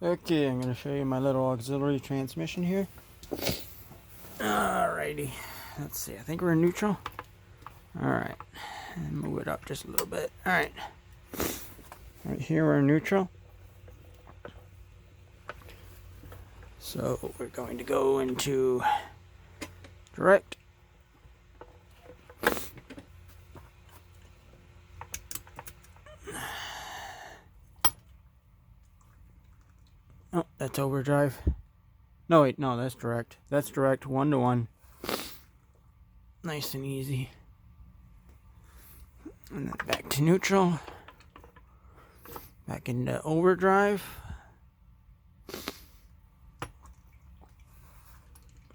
Okay, I'm going to show you my little auxiliary transmission here. Alrighty, let's see, I think we're in neutral. Alright, and move it up just a little bit. Alright, right here we're in neutral. So we're going to go into direct. Oh, that's overdrive. No, wait, no, that's direct. That's direct, 1-to-1. Nice and easy. And then back to neutral. Back into overdrive.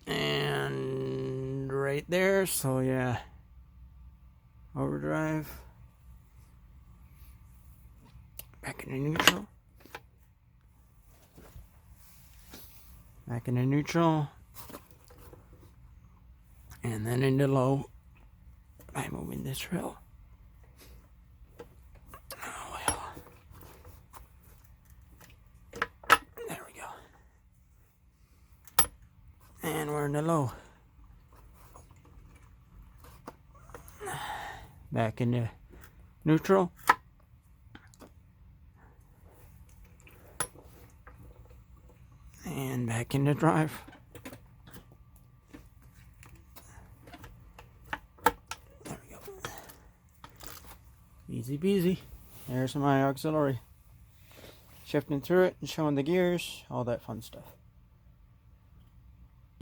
And right there, so yeah. Overdrive. Back into neutral. Back into neutral. And then into low by moving this rail. Oh well. There we go. And we're in the low. Back into neutral. And back into drive. There we go. Easy peasy. There's my auxiliary. Shifting through it and showing the gears, all that fun stuff.